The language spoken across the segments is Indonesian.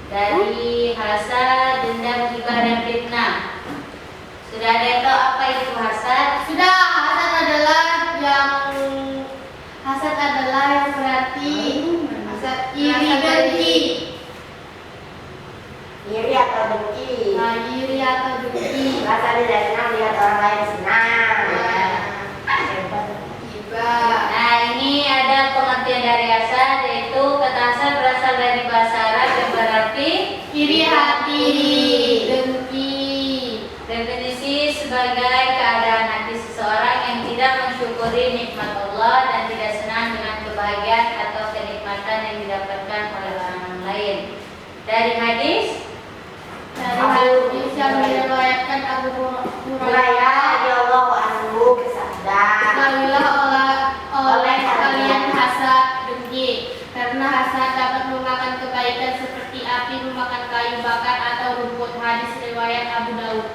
dari hasad, dendam, ghibah, dan fitnah. Sudah ada yang tahu apa itu hasad? Sudah, hasad adalah yang berarti iri dengki. Iri atau dengki. Iri atau dengki. Rasa tidak senang lihat orang lain senang. Nah, ini ada pengertian dari hasad, yaitu kata hasad berasal dari bahasa Arab yang berarti iri hati, dengki. Definisi sebagai keadaan hati seseorang yang tidak mensyukuri nikmat Allah dan tidak senang dengan kebahagiaan atau kenikmatan yang didapatkan oleh orang lain. Dari hadis yang diriwayatkan Abu Hurairah radhiyallahu anhu bersabda, ketahuilah oleh kalian hasad, dengki, karena hasad dapat memakan kebaikan seperti api memakan kayu bakar atau rumput. Hadis riwayat Abu Daud.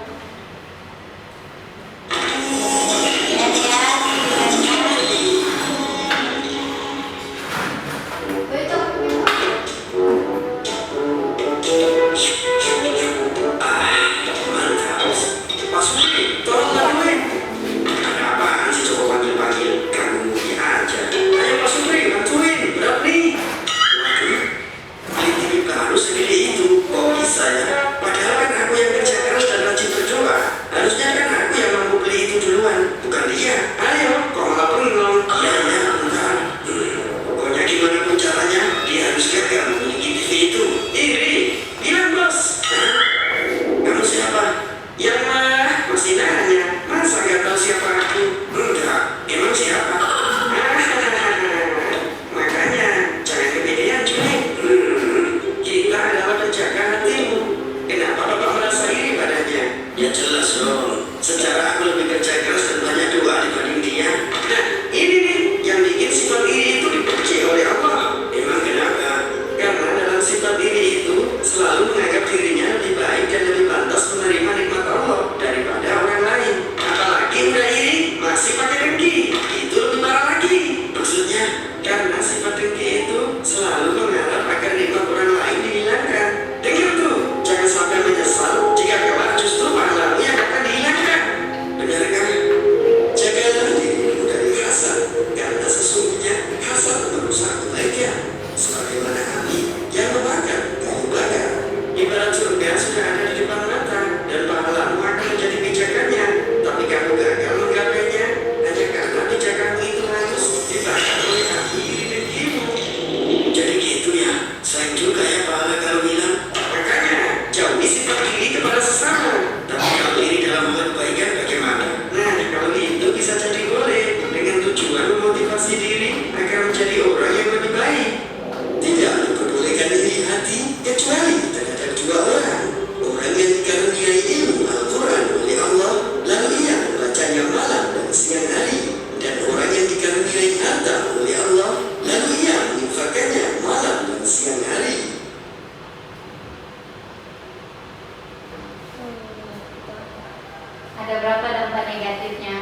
Ada berapa dampak negatifnya?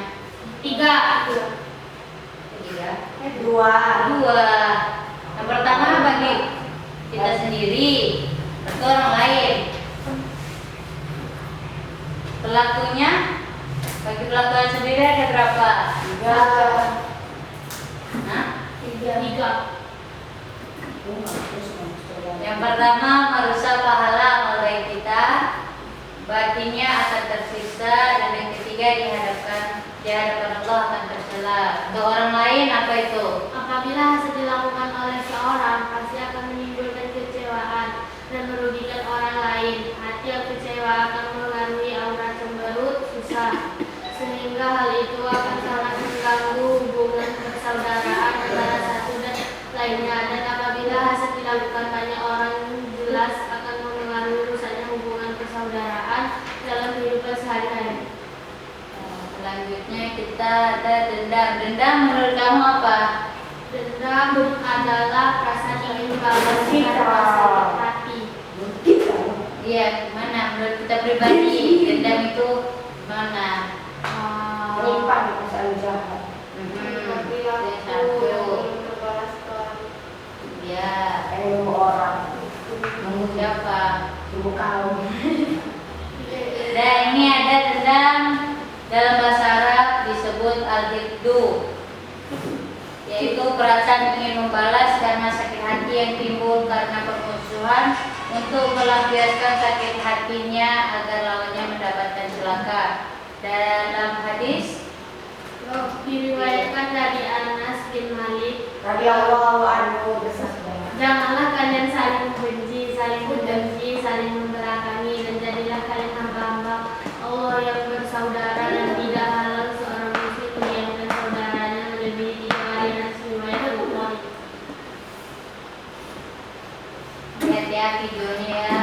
3. Dua. Yang pertama bagi kita sendiri atau orang lain. Pelakunya bagi pelaku sendiri ada berapa? 3. Yang pertama merusak pahala amal baik kita, batinnya akan tersiksa, dan yang ketiga di hadapan Allah akan tercela. Untuk orang lain apa itu? Apabila hasad dilakukan oleh seorang, pasti akan menimbulkan kecewaan dan merugikan orang lain. Hati yang kecewa akan mengaruhi aura cemberut, susah, sehingga hal itu akan sangat mengganggu hubungan persaudaraan antara satu dan lainnya. Dan apabila hasad dilakukan banyak orang, jelas akan mengaruhi rusaknya hubungan persaudaraan dalam kehidupan sehari-hari. Selanjutnya kita ada dendam. Dendam menurut kamu apa? Dendam adalah rasa ingin balas karena sakit hati. Iya, gimana? Menurut kita pribadi, dendam itu mana? Menyimpan perasaan jahat. Tapi Yang aku satu. ingin membalaskan. Ya, Ilmu orang. siapa? tahu. Dan ini ada tentang dalam bahasa Arab disebut al-hibdu, yaitu perasaan ingin membalas karena sakit hati yang timbul karena permusuhan untuk melampiaskan sakit hatinya agar lawannya mendapatkan celaka. Dalam hadis diriwayatkan dari Anas bin Malik, Radhiyallahu anhu bersabda, janganlah kalian saling membenci, saling mendengki, saling membelakangi, dan jadilah kalian hamba-hamba Allah yang bersaudara dan tidak halal seorang muslim mendiamkan saudaranya melebihi 3 kali. Nas riwayat Bukhari. hati-hati videonya ya.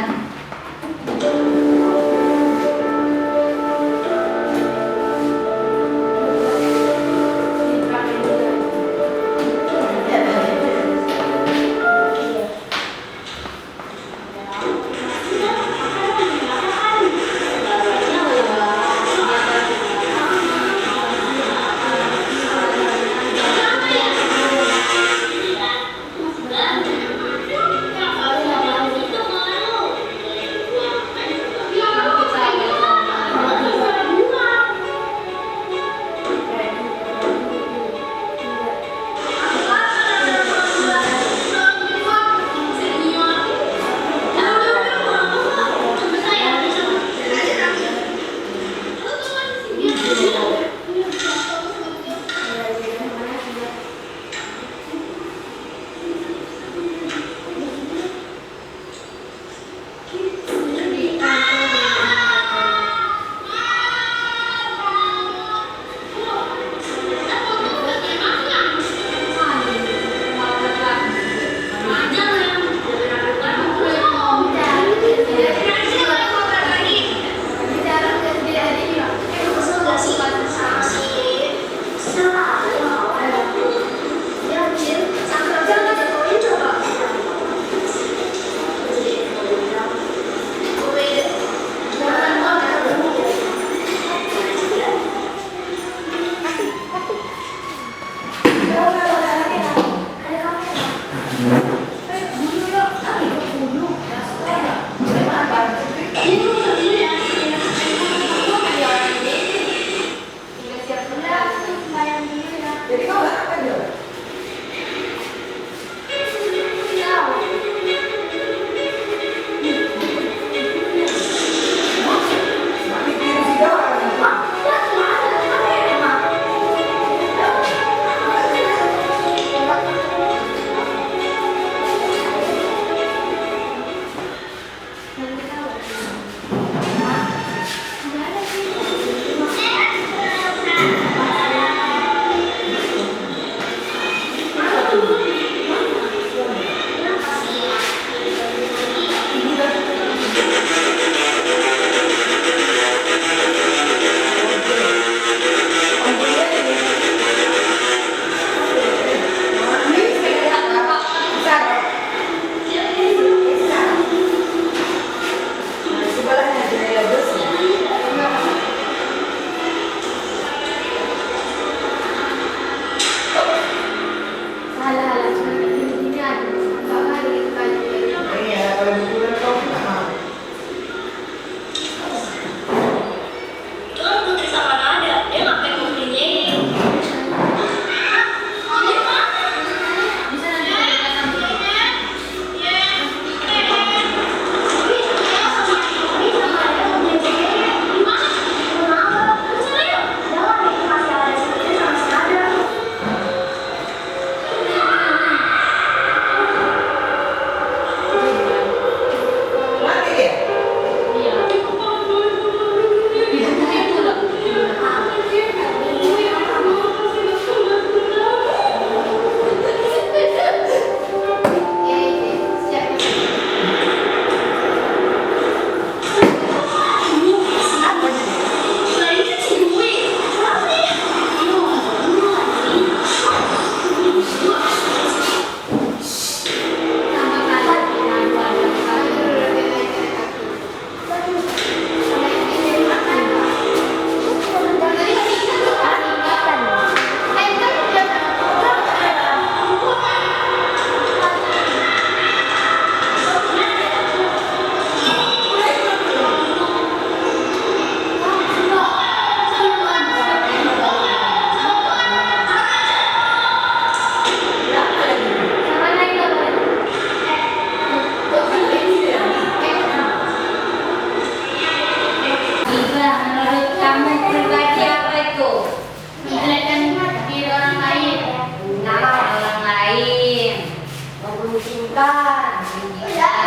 meninggikan.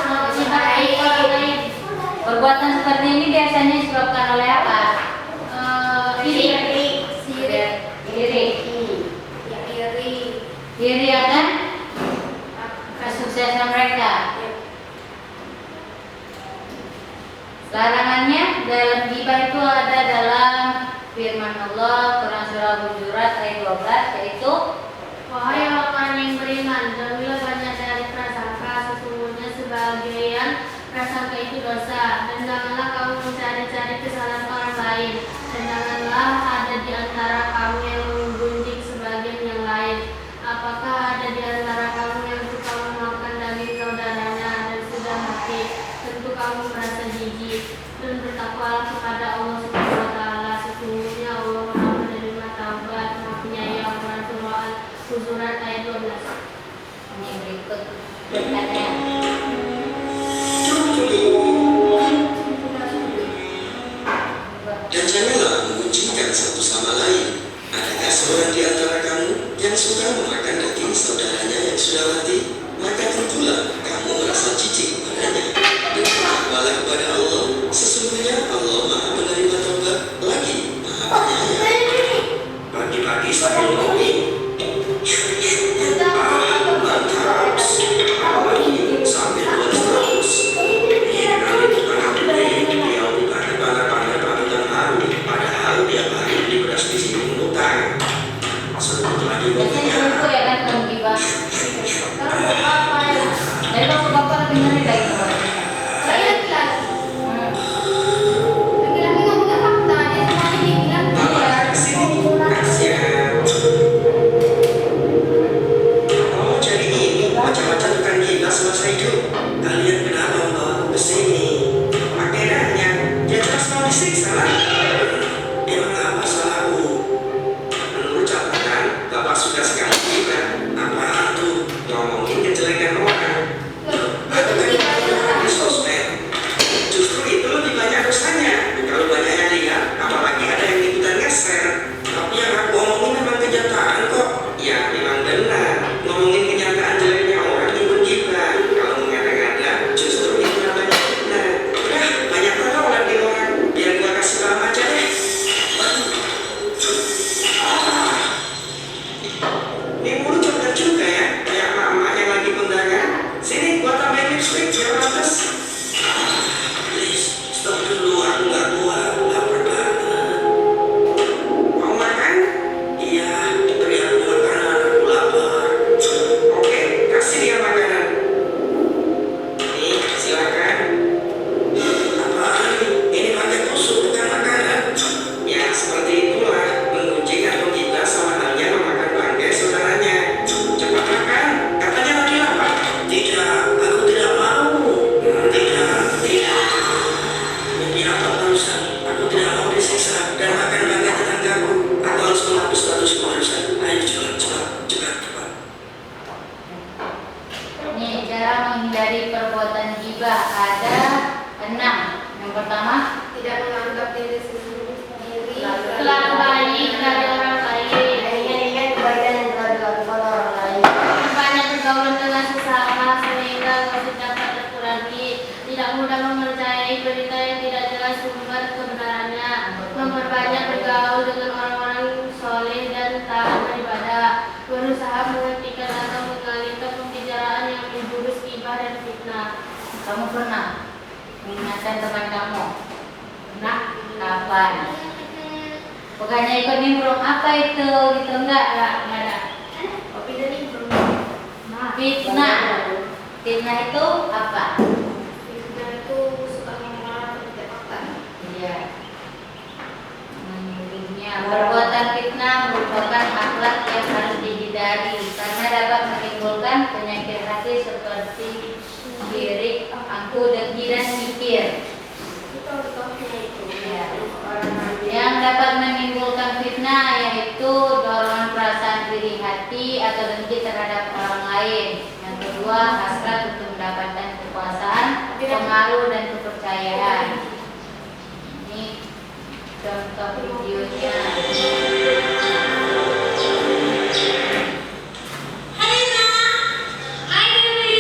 Menjijikan. Perbuatan seperti ini biasanya disebabkan oleh apa? Iri. Iri akan kesuksesan mereka. Larangannya dalam ghibah itu ada dalam firman Allah Quran surah Hujurat ayat 12, yaitu Wahai orang yang beriman, jauhilah banyak dari prasangka, sesungguhnya sebagian prasangka itu dosa, dan janganlah kamu mencari-cari kesalahan orang lain, dan janganlah ada di antara kamu yang menggunjing sebagian yang lain. Apakah ada di antara kamu yang suka memakan daging saudaranya dan sudah mati? Tentu kamu merasa jijik, dan bertakwalah kepada Allah Subhanahu wa Ta'ala. Sesungguhnya Allah Maha menerima taubat, Maha penyayang. Surah Al-Hujurat ayat 12. ini berikut pertanyaan. Dan janganlah mengucilkan satu sama lain. Adakah seorang di antara kamu yang suka memakan daging saudaranya yang sudah mati? Maka tentulah kamu merasa jijik padanya. Dan bertakwalah kepada Allah. Sesungguhnya Allah Maha menerima taubat, lagi Maha penyayang. Pagi-pagi sambil ngopi. Mantap. Apalagi sambil buat terus. Ini kali kita ngambil dia bukan pandai-pandai yang baru. Padahal tiap hari beli beras di sini ngutang. Sebelum lagi Biasanya ibu ya kan kalau ghibah. Dari bapak lebih ngeri dari orang. Semasa hidup, kalian kenapa membawa aku ke sini? Pakaiannya, dia jelas mau disiksa lah. Emang apa salahku? Menurut catatan, Bapak sudah sekali juga. Apaan tuh? Ngomongin kejelekan orang. Aku kan di sosmed. Justru itu lebih banyak dosanya. Kalau banyak yang lihat, apalagi ada yang ikutan nge-share. Tapi yang aku ngomongin memang kenyataan kok. Ya, memang benar. Ngomongin kenyataan jeleknya orang itu gila. Kalau mengada-ngada, justru itu namanya fitnah. Udah, banyak tahu lagi orang. Biar gua kasih tahu aja deh. Ini mulut coklat juga ya, kayak mama yang lagi kondangan. Sini, gua tambahin lipstick biar pantas. Please, stop dulu, aku nggak kuat, lapar banget. Mau makan? Iya, beri aku makanan, aku lapar. Oke, kasih dia makanan. Nih, silakan. Apaan nih? Ini pakai tusuk bukan makanan. Ya, seperti itulah mengunci atau kita sama halnya memakan bangkai saudaranya. Cepat makan, katanya lagi lapar. Tidak, aku tidak mau. Tidak. Ini apa urusan? Aku tidak mau disiksa dan makan bangkai tetanggaku. Aku harus menghapus status urusan. Ayo cepat. Ini cara menghindari perbuatan ghibah ada 6. Yang pertama, Tidak menganggap diri sendiri telah baik dari orang lain. Ingat kebaikan yang telah dilakukan orang lain. Banyak bergaul dengan sesama sehingga masih dapat terkurangi. Tidak mudah mempercayai berita yang tidak jelas sumber kebenarannya. Memperbanyak bergaul dengan orang-orang soleh dan taat beribadah. Berusaha menghentikan atau mengalihkan pembicaraan yang menjurus ghibah dan fitnah. kamu pernah mengingatkan teman kamu? Pernah? Kapan? Bukannya ikut nimbrung, apa itu? Gitu enggak ada. Kopi dan nimbrung. Fitnah. Fitnah itu apa? Fitnah itu suka ngomong orang tidak fakta. Iya. Menyuruhnya. Perbuatan fitnah merupakan akhlak yang harus dihindari karena dapat menimbulkan penyakit hati seperti syirik, angkuh, dengki, dan mikir. Itu contohnya itu. Ya. Yang dapat menimbulkan fitnah yaitu dorongan perasaan iri hati atau dengki terhadap orang lain. Yang kedua, hasrat untuk mendapatkan kekuasaan, pengaruh, dan kepercayaan. Ini contoh videonya. Hai Dewi.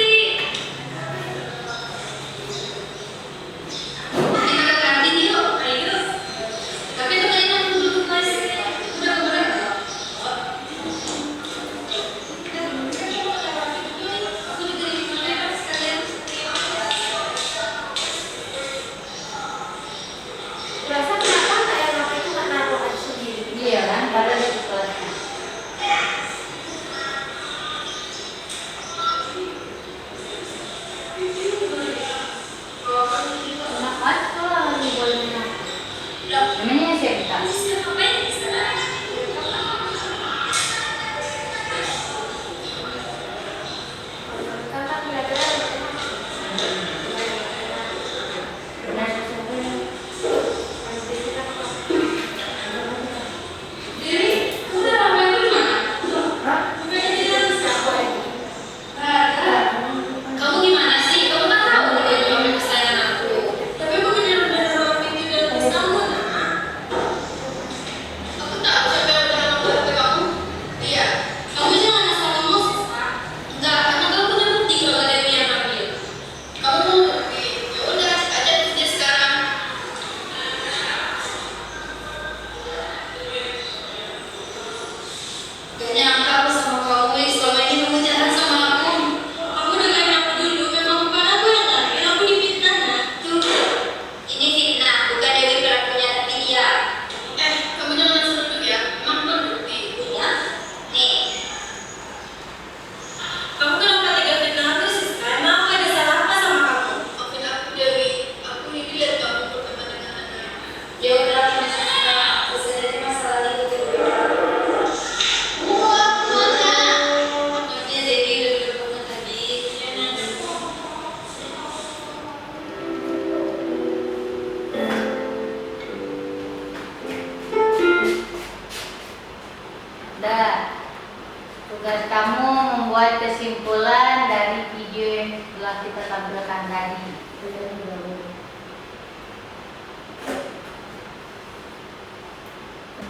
membuat kesimpulan dari video yang telah kita tampilkan tadi.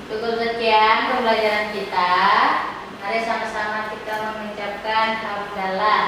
Cukup sekian pembelajaran kita. Mari sama-sama kita mengucapkan hamdalah.